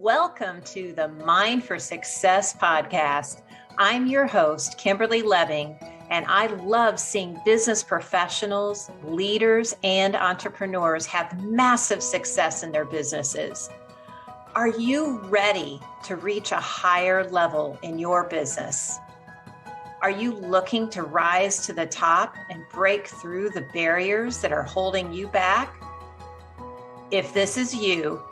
Welcome to the Mind for Success podcast. I'm your host, Kimberly Lebbing, and I love seeing business professionals, leaders, and entrepreneurs have massive success in their businesses. Are you ready to reach a higher level in your business? Are you looking to rise to the top and break through the barriers that are holding you back? If this is you,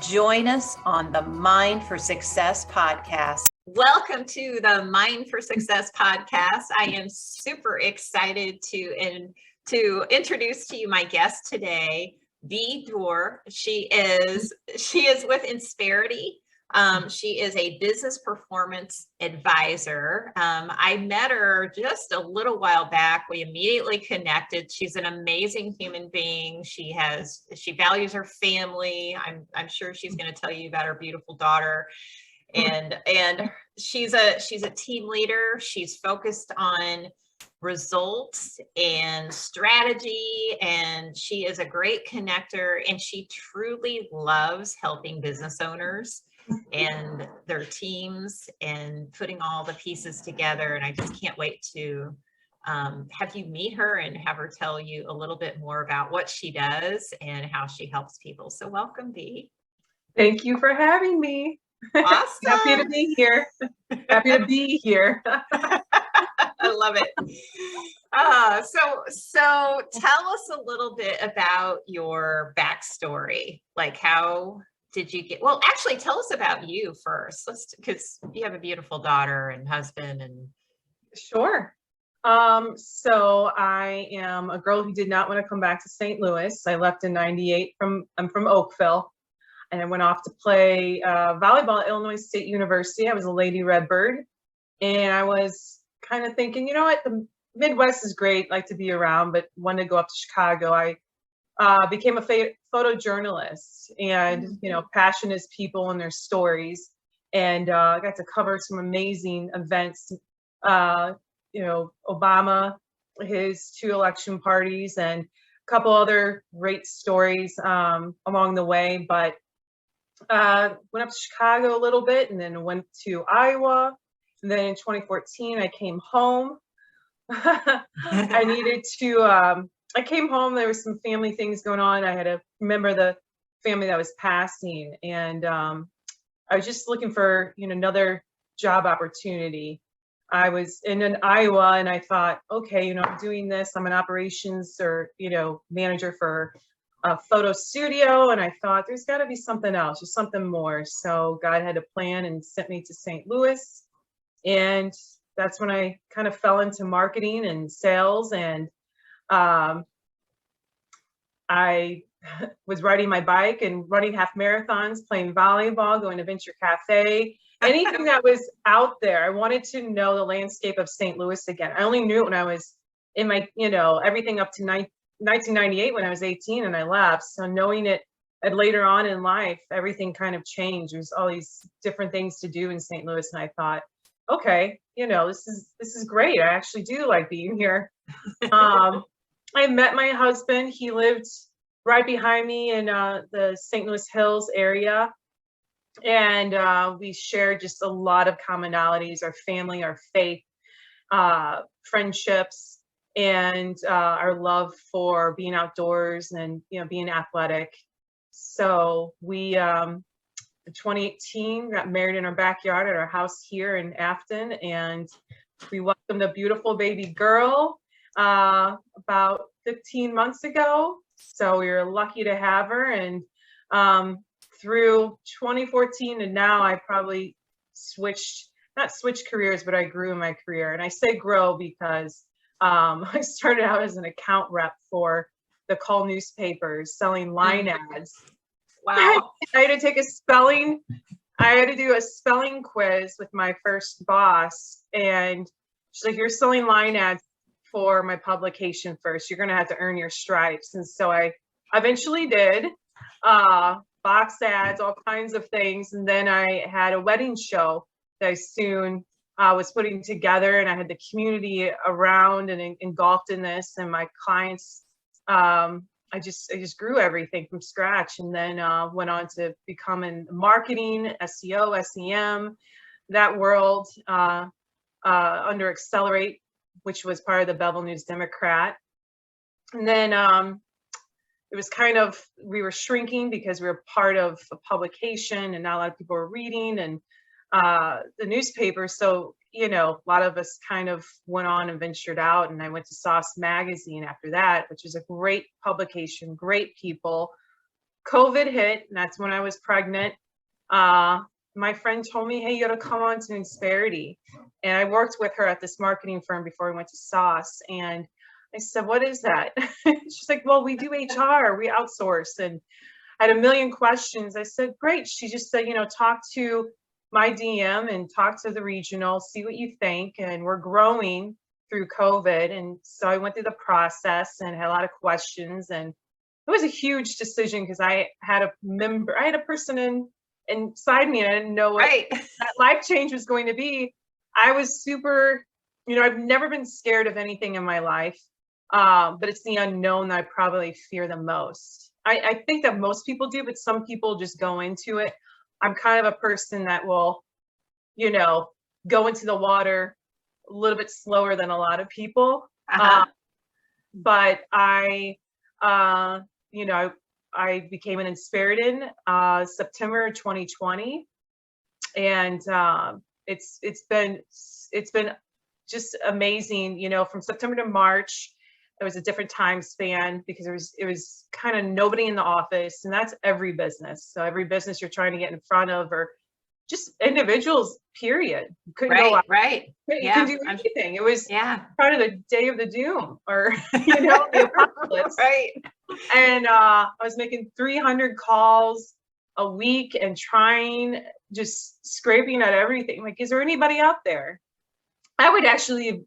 join us on the Mind for Success podcast. Welcome to the Mind for Success podcast. I am super excited to introduce to you my guest today, Bea Doerr. She is with Insperity. She is a business performance advisor. I met her just a little while back. We immediately connected. She's an amazing human being. She values her family. I'm sure she's going to tell you about her beautiful daughter. And she's a team leader. She's focused on results and strategy, and she is a great connector, and she truly loves helping business owners and their teams and putting all the pieces together. And I just can't wait to have you meet her and have her tell you a little bit more about what she does and how she helps people. So welcome, Bea. Thank you for having me. Awesome. Happy to be here. Happy to be here. I love it. So tell us a little bit about your backstory. Like, how did you get, well, actually tell us about you first, because you have a beautiful daughter and husband. And Sure. So I am a girl who did not want to come back to St. Louis. I left in 98 I'm from Oakville, and I went off to play volleyball at Illinois State University. I was a Lady Redbird, and I was kind of thinking, you know what, the Midwest is great, like to be around, but wanted to go up to Chicago. I became a photojournalist, and passion is people and their stories, and I got to cover some amazing events. Obama, his 2 election parties, and a couple other great stories along the way. But went up to Chicago a little bit, and then went to Iowa, and then in 2014 I came home. I came home. There was some family things going on. I had to remember the family that was passing, and I was just looking for another job opportunity. I was in Iowa, and I thought, okay, I'm doing this. I'm an operations or manager for a photo studio, and I thought there's got to be something else, just something more. So God had a plan and sent me to St. Louis, and that's when I kind of fell into marketing and sales. And I was riding my bike and running half marathons, playing volleyball, going to Venture Cafe, anything that was out there. I wanted to know the landscape of St. Louis again. I only knew it when I was in my, everything up to 1998 when I was 18 and I left. So knowing it later on in life, everything kind of changed. There's all these different things to do in St. Louis. And I thought, okay, this is great. I actually do like being here. I met my husband. He lived right behind me in the St. Louis Hills area. And we shared just a lot of commonalities, our family, our faith, friendships, and our love for being outdoors and, being athletic. So we, in 2018, got married in our backyard at our house here in Afton, and we welcomed a beautiful baby girl about 15 months ago. So we were lucky to have her. And through 2014 and now, I probably not switched careers, but I grew in my career. And I say grow because I started out as an account rep for the Call newspapers selling line ads. Wow. I had to do a spelling quiz with my first boss, and she's like, you're selling line ads for my publication first. You're going to have to earn your stripes. And so I eventually did. Box ads, all kinds of things. And then I had a wedding show that I soon was putting together, and I had the community around and engulfed in this, and my clients I just grew everything from scratch, and then went on to become in marketing, SEO, SEM, that world under Accelerate, which was part of the Bevel News Democrat. And then it was kind of, we were shrinking because we were part of a publication and not a lot of people were reading and the newspaper. So, you know, a lot of us kind of went on and ventured out, and I went to Sauce Magazine after that, which is a great publication, great people. COVID hit, and that's when I was pregnant. My friend told me, hey, you got to come on to Insperity. And I worked with her at this marketing firm before I went to Sauce. And I said, what is that? She's like, well, we do HR, we outsource. And I had a million questions. I said, great. She just said, you know, talk to my DM and talk to the regional, see what you think. And we're growing through COVID. And so I went through the process and had a lot of questions. And it was a huge decision because I had a person inside me, and I didn't know what that life change was going to be. I was super, you know, I've never been scared of anything in my life, but it's the unknown that I probably fear the most. I think that most people do, but some people just go into it. I'm kind of a person that will, you know, go into the water a little bit slower than a lot of people. But you know, I became an Insperity September 2020, and it's been just amazing. You know, from September to March, it was a different time span because it was kind of nobody in the office, and that's every business. So every business you're trying to get in front of, or just individuals, period. You couldn't go out. You couldn't do anything. It was kind of the day of the doom, or you know, the apocalypse. And I was making 300 calls a week and trying, just scraping at everything. Like, is there anybody out there? I would actually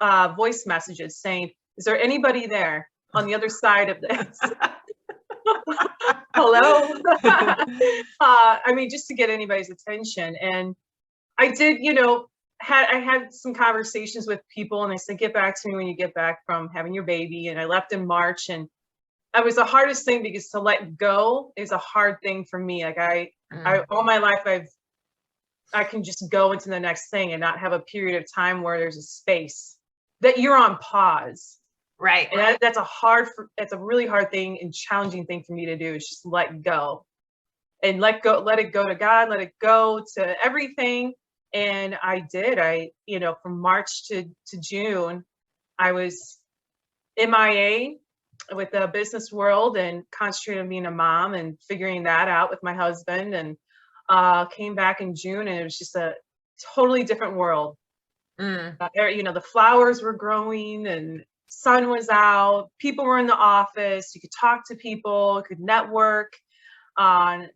voice messages saying, is there anybody there on the other side of this? Hello? I mean, just to get anybody's attention. And I did, you know, I had some conversations with people, and they said, get back to me when you get back from having your baby. And I left in March, and it was the hardest thing because to let go is a hard thing for me. Like I all my life, I can just go into the next thing and not have a period of time where there's a space that you're on pause. And that's a really hard thing and challenging thing for me to do, is just let go and let it go to God, let it go to everything. And I did. You know, from March to June, I was MIA with the business world and concentrated on being a mom and figuring that out with my husband, and came back in June, and it was just a totally different world. You know, the flowers were growing and sun was out, people were in the office, you could talk to people, you could network,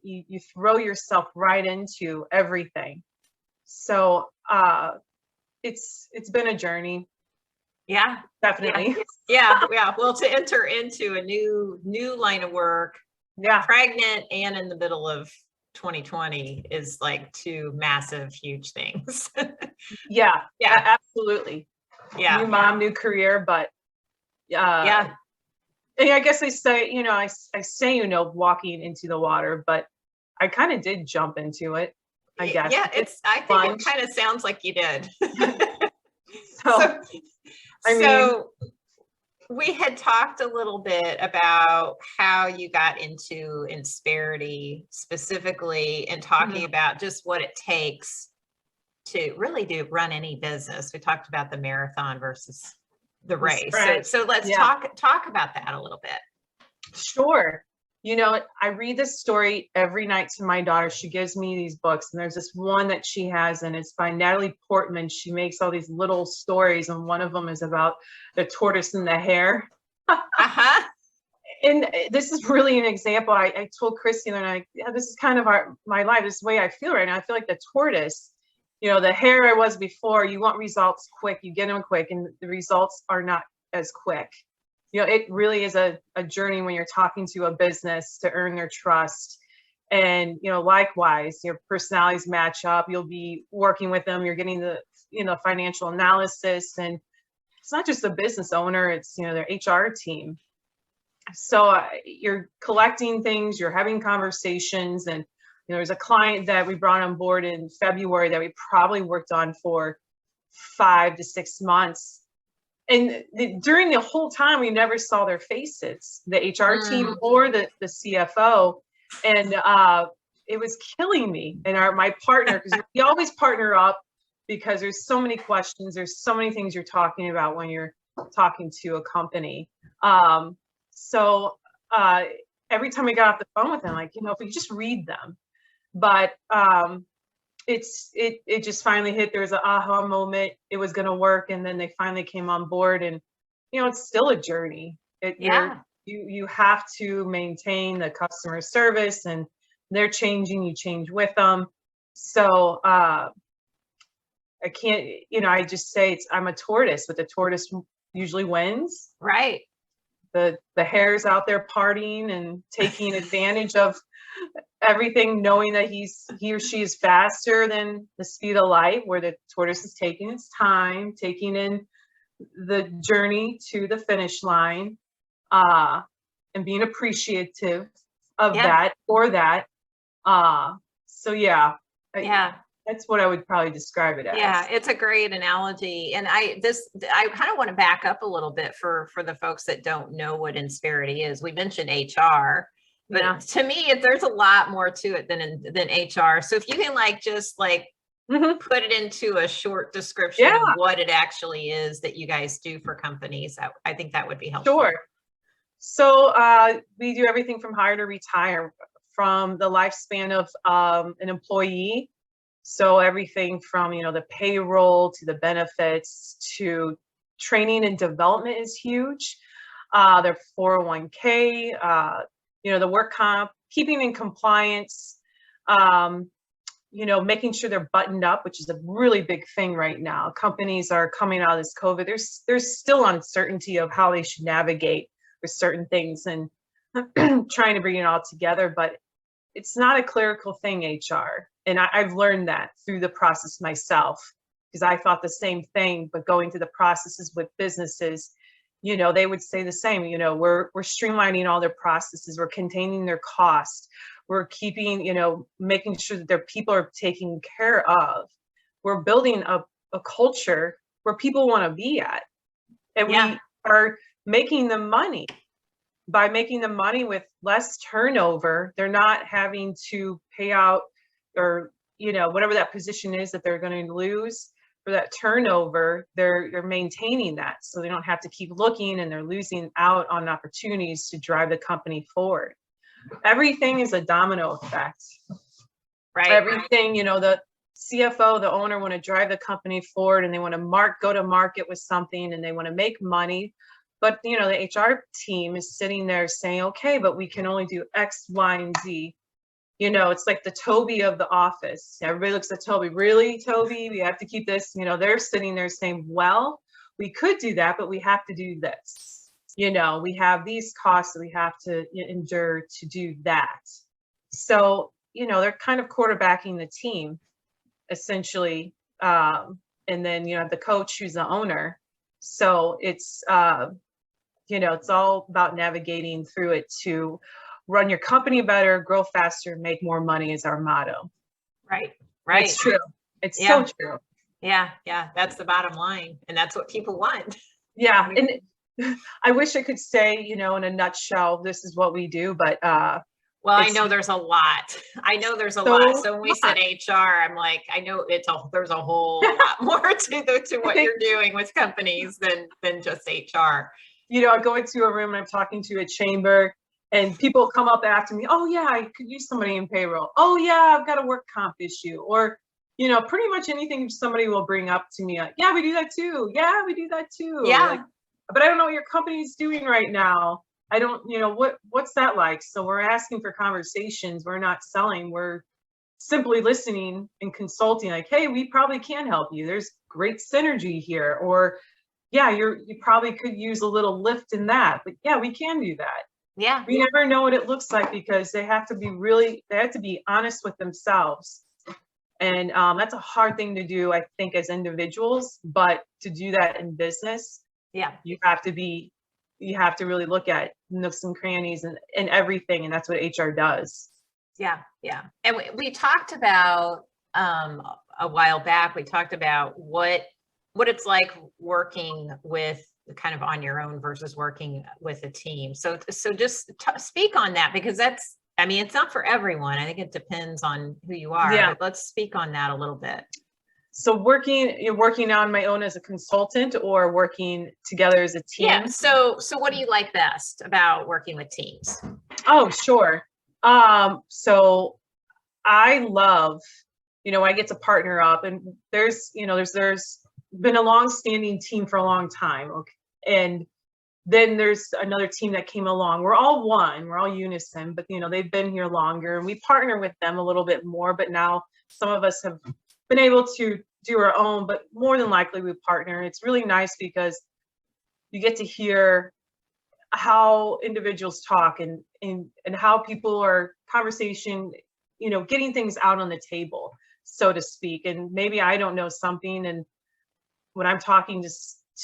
you throw yourself right into everything. So it's been a journey. Definitely. Well, to enter into a new line of work, pregnant and in the middle of 2020 is like two massive, huge things. Absolutely. New mom, new career, but I guess I say, you know, I say, you know, walking into the water, but I kind of did jump into it, I guess. I think it kind of sounds like you did. So we had talked a little bit about how you got into Insperity specifically, and talking about just what it takes to really run any business. We talked about the marathon versus the race. So let's talk about that a little bit. Sure. You know, I read this story every night to my daughter. She gives me these books, and there's this one that she has, and it's by Natalie Portman. She makes all these little stories, and one of them is about the tortoise and the hare. And this is really an example. I told Christy, and this is kind of my life. This is the way I feel right now. I feel like the tortoise. You know, the hare I was before. You want results quick, you get them quick, and the results are not as quick. You know, it really is a journey when you're talking to a business to earn their trust. And, you know, likewise, your personalities match up. You'll be working with them. You're getting the, you know, financial analysis. And it's not just the business owner, it's, you know, their HR team. So you're collecting things, you're having conversations, and there's a client that we brought on board in February that we probably worked on for 5 to 6 months. And during the whole time, we never saw their faces, the HR team or the CFO. And it was killing me and my partner, because we always partner up because there's so many questions. There's so many things you're talking about when you're talking to a company. So every time we got off the phone with them, like, if we could just read them. But it just finally hit. There was an aha moment. It was going to work. And then they finally came on board, and, it's still a journey. You have to maintain the customer service, and they're changing, you change with them. So I can't, I just say I'm a tortoise, but the tortoise usually wins. Right. The hare's out there partying and taking advantage of everything, knowing that he or she is faster than the speed of light, where the tortoise is taking its time, taking in the journey to the finish line, and being appreciative of that or that. So yeah. That's what I would probably describe it as. Yeah, it's a great analogy. And I kind of want to back up a little bit for the folks that don't know what Insperity is. We mentioned HR, but to me, there's a lot more to it than HR. So if you can put it into a short description of what it actually is that you guys do for companies, I think that would be helpful. Sure. So we do everything from hire to retire, from the lifespan of an employee. So everything from, the payroll to the benefits to training and development is huge. Their 401k, the work comp, keeping in compliance, making sure they're buttoned up, which is a really big thing right now. Companies are coming out of this COVID. There's still uncertainty of how they should navigate with certain things, and trying to bring it all together. But it's not a clerical thing, HR. And I've learned that through the process myself, because I thought the same thing, but going through the processes with businesses, they would say the same. We're streamlining all their processes. We're containing their costs. We're keeping, making sure that their people are taken care of. We're building a culture where people want to be at. And we are making them money. By making them money with less turnover, they're not having to pay out, or whatever that position is that they're going to lose for that turnover. They're maintaining that, so they don't have to keep looking, and they're losing out on opportunities to drive the company forward. Everything is a domino effect, right? Everything, the CFO, the owner, want to drive the company forward, and they want to go to market with something, and they want to make money. But the HR team is sitting there saying, okay, but we can only do X, Y, and Z. It's like the Toby of the office. Everybody looks at Toby. Really, Toby? We have to keep this. They're sitting there saying, well, we could do that, but we have to do this. We have these costs that we have to endure to do that. So, they're kind of quarterbacking the team, essentially. And then, the coach who's the owner. So it's, it's all about navigating through it to run your company better, grow faster, make more money is our motto. Right. It's true. It's so true. Yeah. That's the bottom line. And that's what people want. Yeah. And I wish I could say, in a nutshell, this is what we do, but well, I know there's a lot. So when we said HR, I'm like, I know there's a whole lot more to what you're doing with companies than just HR. I go into a room and I'm talking to a chamber, and people come up after me. Oh yeah, I could use somebody in payroll. Oh yeah, I've got a work comp issue, or pretty much anything somebody will bring up to me. Like, yeah, we do that too. Yeah, we do that too. Yeah. But I don't know what your company's doing right now. I don't, what's that like? So we're asking for conversations. We're not selling. We're simply listening and consulting. Like, hey, we probably can help you. There's great synergy here. Or yeah, you probably could use a little lift in that. But yeah, we can do that. Yeah. We never know what it looks like, because they have to be honest with themselves. And that's a hard thing to do, I think, as individuals, but to do that in business, you have to be you have to really look at nooks and crannies and everything. And that's what HR does. Yeah. Yeah. And we talked about, a while back, we talked about what it's like working with kind of on your own versus working with a team. So just speak on that, because that's, I mean, it's not for everyone. I think it depends on who you are, but let's speak on that a little bit. So you're working on my own as a consultant or working together as a team? Yeah. So what do you like best about working with teams? Oh, sure. So I love, I get to partner up, and there's been a long-standing team for a long time. Okay. And then there's another team that came along. We're all one, we're all unison, but they've been here longer, and we partner with them a little bit more, but now some of us have been able to do our own, but more than likely we partner. It's really nice because you get to hear how individuals talk and how people are conversation, getting things out on the table, so to speak. And maybe I don't know something, and when I'm talking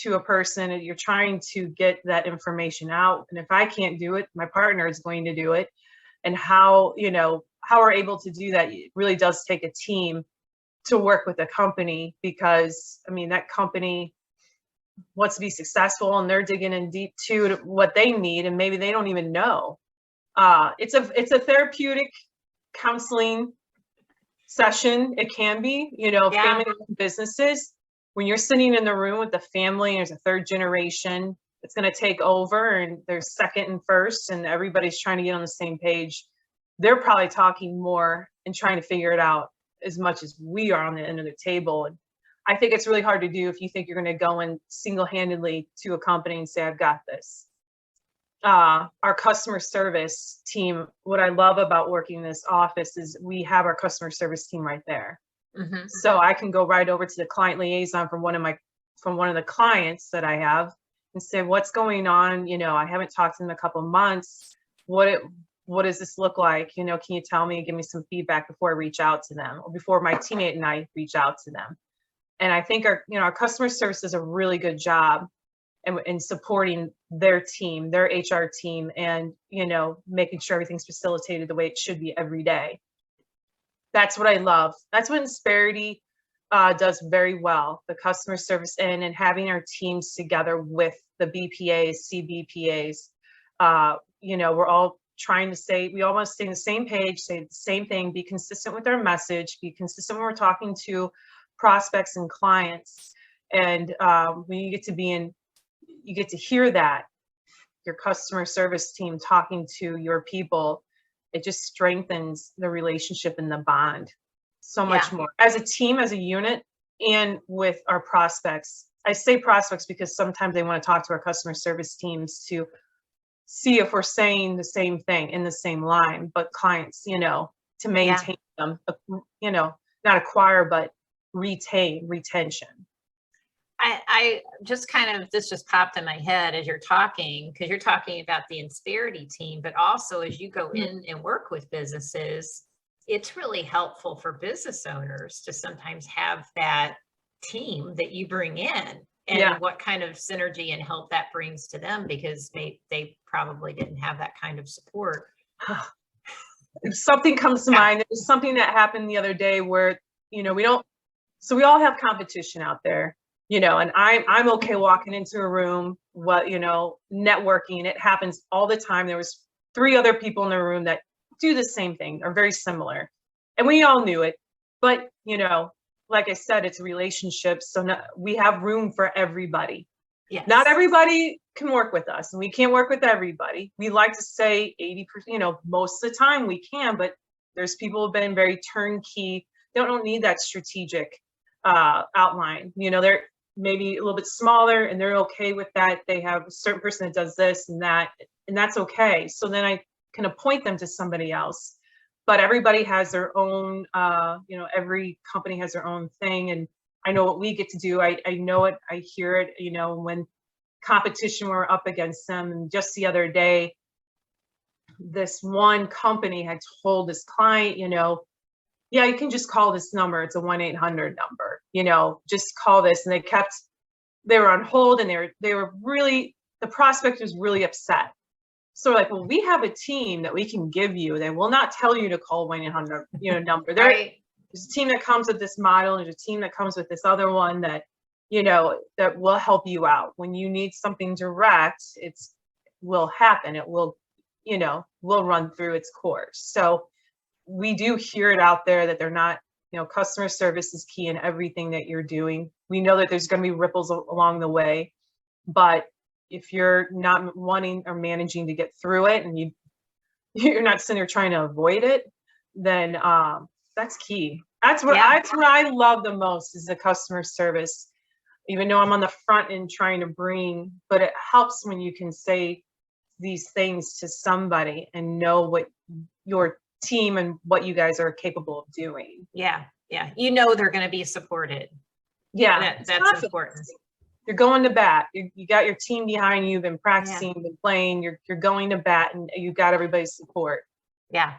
to a person, and you're trying to get that information out, and if I can't do it, my partner is going to do it. And how we're able to do that, it really does take a team to work with a company, because I mean, that company wants to be successful, and they're digging in deep too to what they need, and maybe they don't even know. It's a therapeutic counseling session. It can be, family-owned businesses. When you're sitting in the room with the family, and there's a third generation that's going to take over, and there's second and first, and everybody's trying to get on the same page. They're probably talking more and trying to figure it out as much as we are on the end of the table. And I think it's really hard to do if you think you're going to go in single-handedly to a company and say, I've got this. Our customer service team, what I love about working in this office is we have our customer service team right there. Mm-hmm. So I can go right over to the client liaison from one of the clients that I have and say, what's going on? I haven't talked to them in a couple of months. What does this look like? Can you tell me, give me some feedback before I reach out to them, or before my teammate and I reach out to them. And I think our customer service does a really good job in supporting their team, their HR team, and, making sure everything's facilitated the way it should be every day. That's what I love. That's what Insperity does very well, the customer service and having our teams together with the BPAs, CBPAs. We're all trying to we all want to stay on the same page, say the same thing, be consistent with our message, be consistent when we're talking to prospects and clients. And when you get to hear that, your customer service team talking to your people, it just strengthens the relationship and the bond so much more as a team, as a unit, and with our prospects. I say prospects because sometimes they want to talk to our customer service teams to see if we're saying the same thing in the same line, but clients, to maintain them, not acquire, but retention. I just this just popped in my head as you're talking, because you're talking about the Insperity team, but also as you go in and work with businesses, it's really helpful for business owners to sometimes have that team that you bring in, and what kind of synergy and help that brings to them, because they probably didn't have that kind of support. If something comes to mind, there was something that happened the other day where, so we all have competition out there. And I'm okay walking into a room, networking. It happens all the time. There was 3 other people in the room that do the same thing, are very similar. And we all knew it. But, like I said, it's relationships. So we have room for everybody. Yes. Not everybody can work with us, and we can't work with everybody. We like to say 80%, most of the time we can, but there's people who've been very turnkey. They don't need that strategic outline. They're maybe a little bit smaller, and they're okay with that. They have a certain person that does this and that, and that's okay. So then I can appoint them to somebody else. But everybody has their own, every company has their own thing. And I know what we get to do. I know it, I hear it, when competition, we're up against them. And just the other day, this one company had told this client, you can just call this number. It's a 1-800 number, just call this. And they were on hold, and they were really the prospect was really upset. So we're like, well, we have a team that we can give you. They will not tell you to call 1-800, number. Right. There's a team that comes with this model. There's a team that comes with this other one that, that will help you out. When you need something direct, will happen. It will, will run through its course. So we do hear it out there that they're not, customer service is key in everything that you're doing. We know that there's going to be ripples along the way, but if you're not wanting or managing to get through it and you're not sitting there trying to avoid it, then that's key. That's what I love the most is the customer service. Even though I'm on the front end trying to but it helps when you can say these things to somebody and know what your team and what you guys are capable of doing. Yeah. They're going to be supported. Yeah. That's important. You're going to bat. You got your team behind you. You've been practicing, been playing. You're going to bat, and you got everybody's support. Yeah.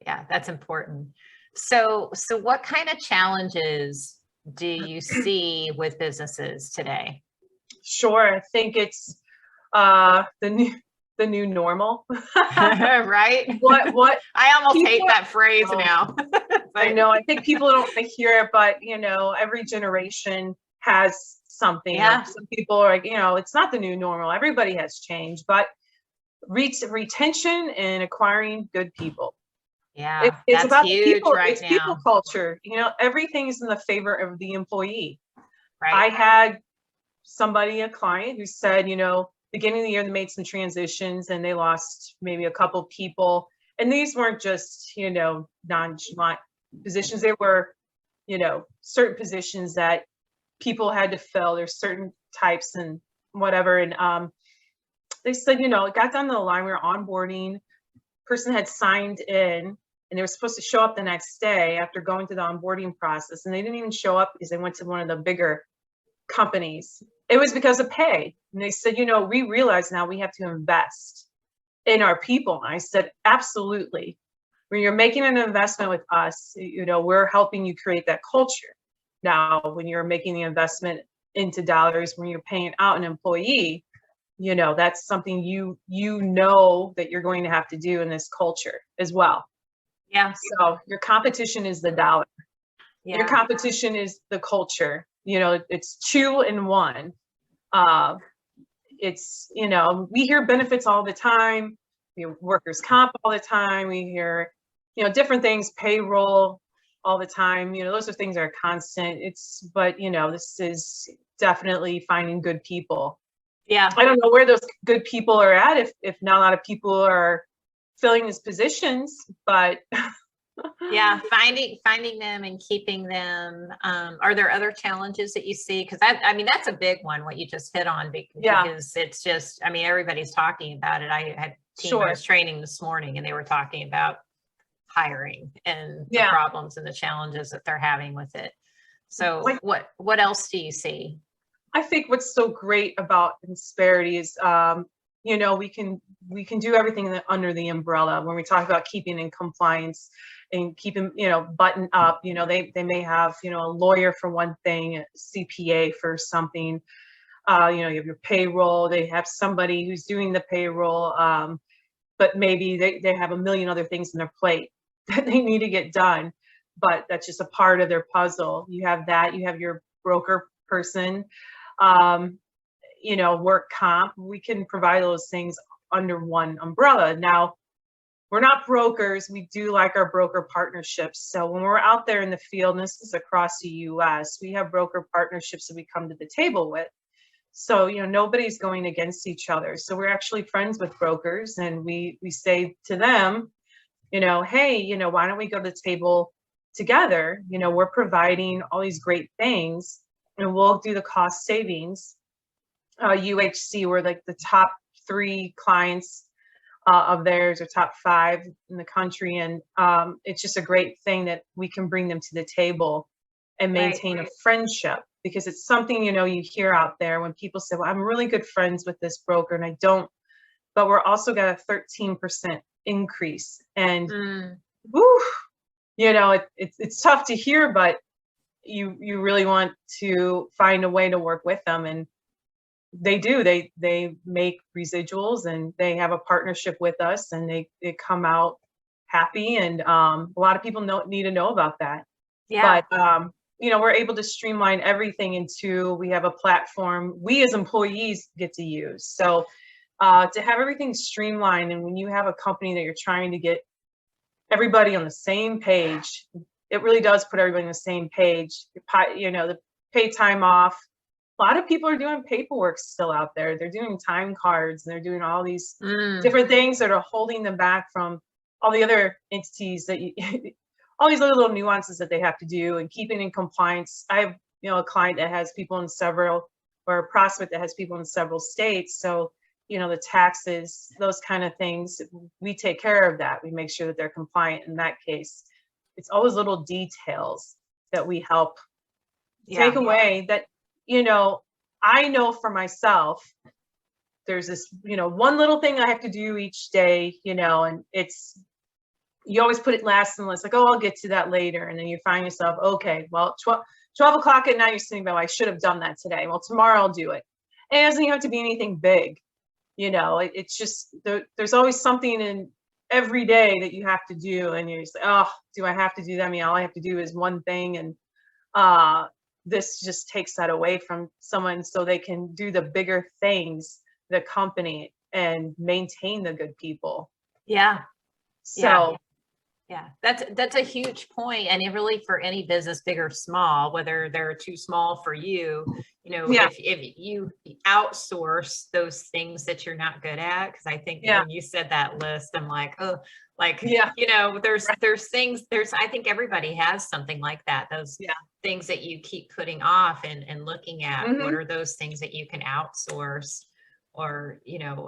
That's important. So what kind of challenges do you see with businesses today? Sure, I think it's the new normal. Right? What I almost hate that phrase now. I know. I think people don't want to hear it, but every generation has something. Yeah. Some people are like, it's not the new normal. Everybody has changed, but retention and acquiring good people. Yeah, it's about huge people. Right it's now. People culture. Everything's in the favor of the employee. Right. I had a client who said, beginning of the year, they made some transitions and they lost maybe a couple people. And these weren't just, nonchalant positions. They were, certain positions that people had to fill. There's certain types and whatever. And they said, it got down to the line, we were onboarding, person had signed in and they were supposed to show up the next day after going through the onboarding process. And they didn't even show up because they went to one of the bigger companies. It was because of pay. And they said, we realize now we have to invest in our people. And I said, absolutely. When you're making an investment with us, we're helping you create that culture. Now, when you're making the investment into dollars, when you're paying out an employee, that's something that you're going to have to do in this culture as well. Yeah. So your competition is the dollar. Yeah. Your competition is the culture. It's 2 in 1. It's, we hear benefits all the time. We hear workers' comp all the time. We hear, different things, payroll all the time. Those are things that are constant. But this is definitely finding good people. Yeah. I don't know where those good people are at if not a lot of people are filling these positions, but yeah, finding them and keeping them. Are there other challenges that you see? Because that's a big one, what you just hit on, because it's just, everybody's talking about it. I had team I was training this morning and they were talking about hiring and the problems and the challenges that they're having with it. So what else do you see? I think what's so great about Insperity is, we can do everything under the umbrella. When we talk about keeping in compliance and keeping, buttoned up, they may have, a lawyer for one thing, a CPA for something, you have your payroll, they have somebody who's doing the payroll, but maybe they have a million other things on their plate that they need to get done, but that's just a part of their puzzle. You have that, you have your broker person, work comp. We can provide those things under one umbrella. Now, we're not brokers. We do like our broker partnerships. So when we're out there in the field, and this is across the US, we have broker partnerships that we come to the table with. So, nobody's going against each other. So we're actually friends with brokers, and we say to them, hey, why don't we go to the table together? We're providing all these great things, and we'll do the cost savings. UHC, we're like the top 3 clients of theirs, or top 5 in the country. And it's just a great thing that we can bring them to the table and maintain a friendship, because it's something, you hear out there when people say, well, I'm really good friends with this broker and I don't, but we're also got a 13% increase. And woo, it's tough to hear, but you really want to find a way to work with them. And they do. They make residuals, and they have a partnership with us, and they come out happy. And a lot of people need to know about that. Yeah. But we're able to streamline everything into, we have a platform we as employees get to use. So to have everything streamlined, and when you have a company that you're trying to get everybody on the same page, it really does put everybody on the same page. The paid time off. A lot of people are doing paperwork still out there. They're doing time cards, and they're doing all these different things that are holding them back from all the other entities that all these other little nuances that they have to do, and keeping in compliance. I have, a client that has people in several, or a prospect that has people in several states. So, the taxes, those kind of things, we take care of that. We make sure that they're compliant in that case. It's always little details that we help take away that, I know for myself, there's this, one little thing I have to do each day, and you always put it last, and it's like, oh, I'll get to that later. And then you find yourself, okay, well, 12 o'clock at night, you're sitting there, I should have done that today. Well, tomorrow I'll do it. And it doesn't even have to be anything big. It's just, there's always something in every day that you have to do. And you're just like, oh, do I have to do that? I mean, all I have to do is one thing. And this just takes that away from someone, so they can do the bigger things, the company, and maintain the good people. Yeah. So yeah, that's a huge point. And it really, for any business, big or small, whether they're too small for you, if you outsource those things that you're not good at, because I think when you said that list, I'm like, oh, there's things, I think everybody has something like that. Those things that you keep putting off and looking at, what are those things that you can outsource, or,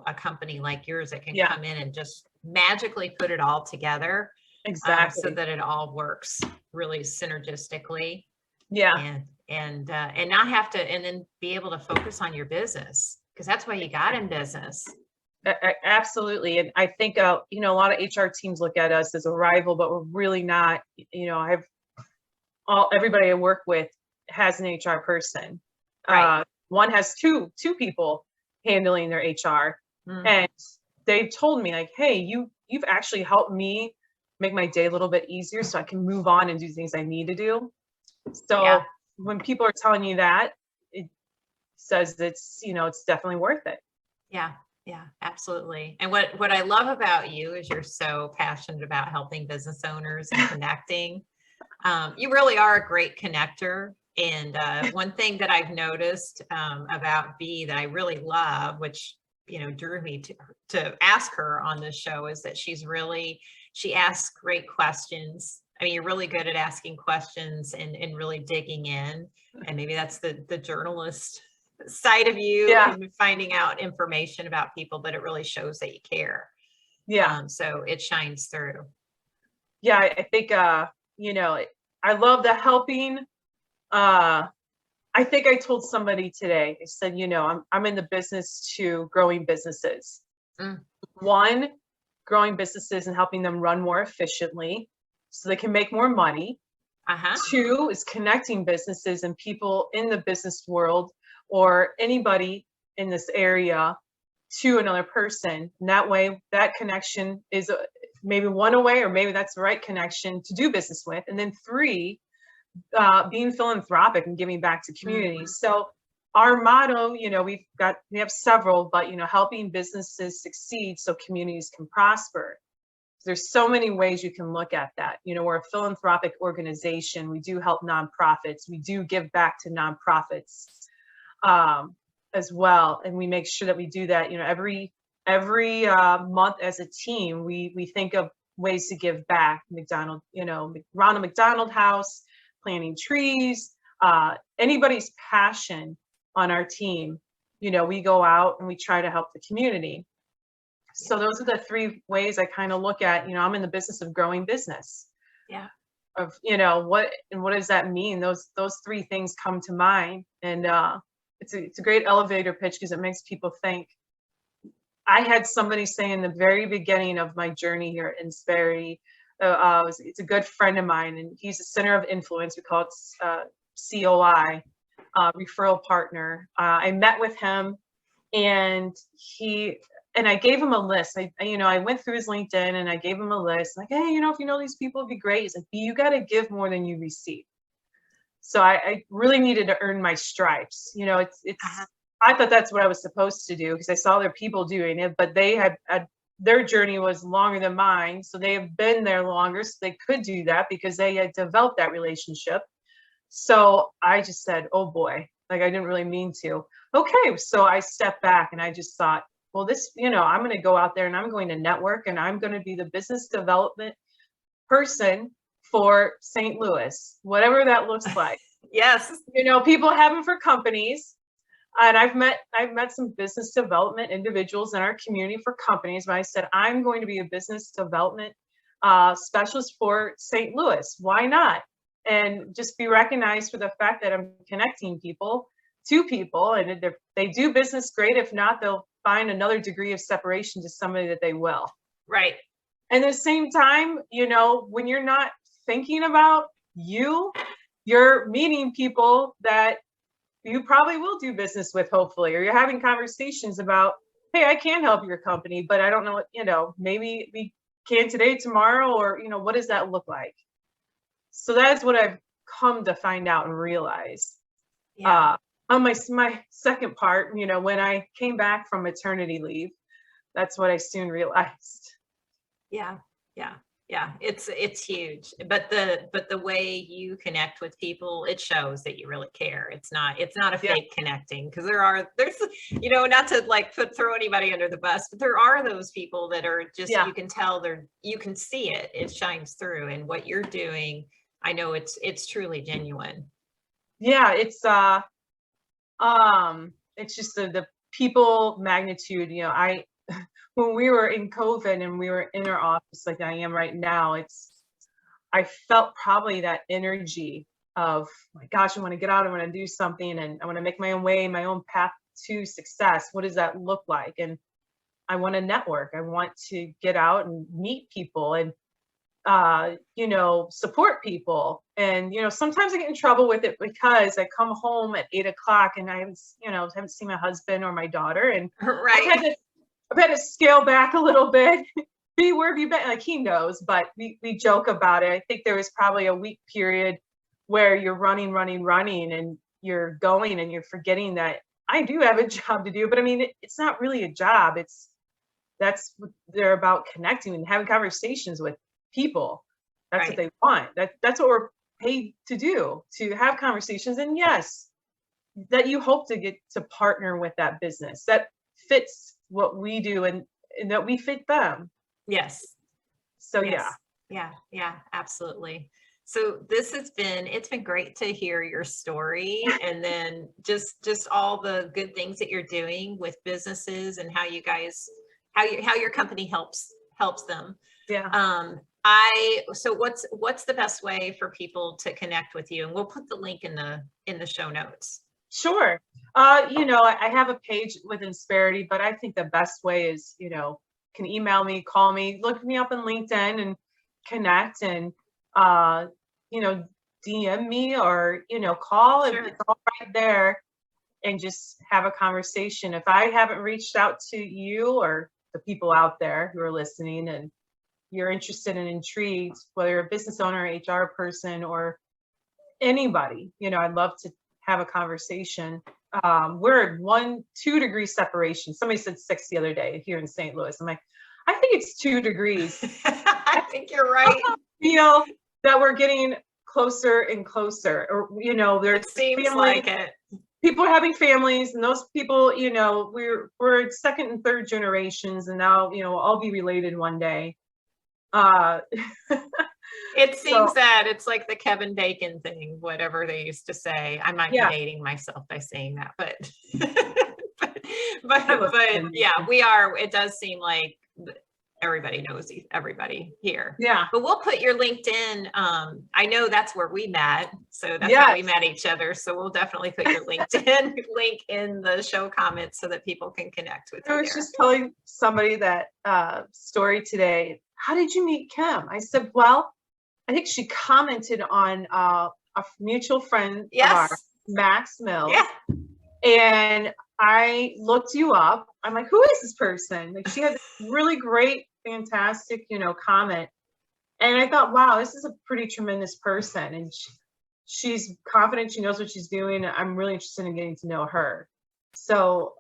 a company like yours that can come in and just magically put it all together. Exactly. So that it all works really synergistically. Yeah. And not have to, and then be able to focus on your business, because that's why you got in business. Absolutely. And I think, a lot of HR teams look at us as a rival, but we're really not. Everybody I work with has an HR person. Right. One has two people handling their HR. And they've told me, like, hey, you've actually helped me make my day a little bit easier, so I can move on and do things I need to do. So when people are telling you that, it says it's definitely worth it. Yeah, absolutely. And what I love about you is you're so passionate about helping business owners and connecting. You really are a great connector. And one thing that I've noticed about Bea that I really love, which drew me to ask her on this show, is that she asks great questions. I mean, you're really good at asking questions and really digging in. And maybe that's the journalist side of you, and finding out information about people, but it really shows that you care. So it shines through. I think I love the helping. I think I told somebody today, I said, I'm in the business to growing businesses. One, growing businesses and helping them run more efficiently so they can make more money. Two is connecting businesses and people in the business world, or anybody in this area, to another person. And that way, that connection is maybe one away, or maybe that's the right connection to do business with. And then three, being philanthropic and giving back to communities. So our motto, we have several, but helping businesses succeed so communities can prosper. There's so many ways you can look at that. We're a philanthropic organization. We do help nonprofits. We do give back to nonprofits as well, and we make sure that we do that. Every month as a team, we think of ways to give back. Ronald McDonald House, planting trees, anybody's passion on our team, we go out and we try to help the community. So those are the three ways I kind of look at, I'm in the business of growing business. Of, what does that mean? Those three things come to mind. And it's a great elevator pitch, because it makes people think. I had somebody say in the very beginning of my journey here at Insperity, it's a good friend of mine, and he's a center of influence. We call it COI, referral partner. I met with him And I gave him a list. I went through his LinkedIn and I gave him a list like, hey, if you know these people, it'd be great. He's like, you got to give more than you receive. So I really needed to earn my stripes. I thought that's what I was supposed to do because I saw other people doing it, but they had their journey was longer than mine. So they have been there longer. So they could do that because they had developed that relationship. So I just said, oh boy, like I didn't really mean to. Okay. So I stepped back and I just thought, well, I'm going to go out there and I'm going to network and I'm going to be the business development person for St. Louis, whatever that looks like. Yes. People have them for companies. And I've met some business development individuals in our community for companies, but I said, I'm going to be a business development specialist for St. Louis. Why not? And just be recognized for the fact that I'm connecting people to people. And if they do business, great. If not, they'll find another degree of separation to somebody that they will. Right. And at the same time, when you're not thinking about you're meeting people that you probably will do business with, hopefully, or you're having conversations about, hey, I can help your company, but I don't know what, maybe we can today, tomorrow, or, what does that look like? So that's what I've come to find out and realize. Yeah. On my second part, when I came back from maternity leave, that's what I soon realized. Yeah. It's huge, but the way you connect with people, it shows that you really care. It's not a fake connecting, because there's not to throw anybody under the bus, but there are those people that are just, you can tell you can see it shines through, and what you're doing, I know it's truly genuine. Yeah, it's just the people magnitude. When we were in COVID and we were in our office like I am right now, I felt probably that energy of, my gosh, I want to get out, I want to do something, and I want to make my own way, my own path to success. What does that look like? And I want to network. I want to get out and meet people and, support people. And, sometimes I get in trouble with it because I come home at 8:00 and I haven't seen my husband or my daughter. And right. I've had to scale back a little bit. B, where have you been? Like, he knows, but we joke about it. I think there was probably a week period where you're running, and you're going and you're forgetting that I do have a job to do. But I mean, it's not really a job. That's what they're about, connecting and having conversations with people. That's right. What they want. That's what we're paid to do, to have conversations. And yes, that you hope to get to partner with that business that fits what we do and that we fit them. Yes. So yes. Yeah, absolutely. So it's been great to hear your story, and then just all the good things that you're doing with businesses and how your company helps them. Yeah. So what's the best way for people to connect with you? And we'll put the link in the show notes. Sure. I have a page with Insperity, but I think the best way is, can email me, call me, look me up on LinkedIn and connect, and, DM me or, call. Sure. It's all right there, and just have a conversation. If I haven't reached out to you or the people out there who are listening and you're interested and intrigued, whether you're a business owner, HR person, or anybody, I'd love to have a conversation. We're at 1-2 degree separation. Somebody said 6 the other day here in St. Louis. I'm like, I think it's 2 degrees. I think you're right. I feel that we're getting closer and closer, or, there's it seems like it. People are having families, and those people, we're second and third generations, and now, we'll all be related one day. It seems that it's like the Kevin Bacon thing, whatever they used to say. I might be dating myself by saying that, but but yeah, we are. It does seem like everybody knows everybody here. Yeah. But we'll put your LinkedIn. I know that's where we met, so that's how we met each other. So we'll definitely put your LinkedIn link in the show comments so that people can connect with you. I was just telling somebody that story today. How did you meet Kim? I said, well, I think she commented on a mutual friend of ours, Max Mills. Yeah. And I looked you up. I'm like, who is this person? Like, she had this really great, fantastic, comment. And I thought, wow, this is a pretty tremendous person. And she's confident. She knows what she's doing. I'm really interested in getting to know her. So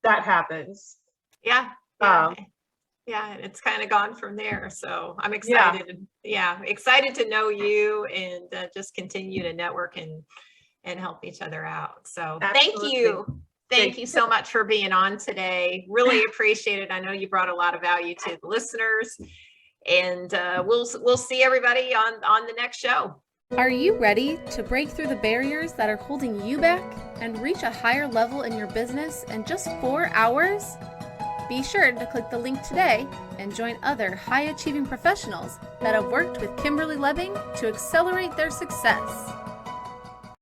that happens. Yeah. Yeah, it's kind of gone from there. So I'm excited. Yeah, excited to know you and just continue to network and help each other out. So Absolutely. Thank you. Thank you so much for being on today. Really appreciate it. I know you brought a lot of value to the listeners, and we'll see everybody on the next show. Are you ready to break through the barriers that are holding you back and reach a higher level in your business in just 4 hours? Be sure to click the link today and join other high-achieving professionals that have worked with Kimberly Lebbing to accelerate their success.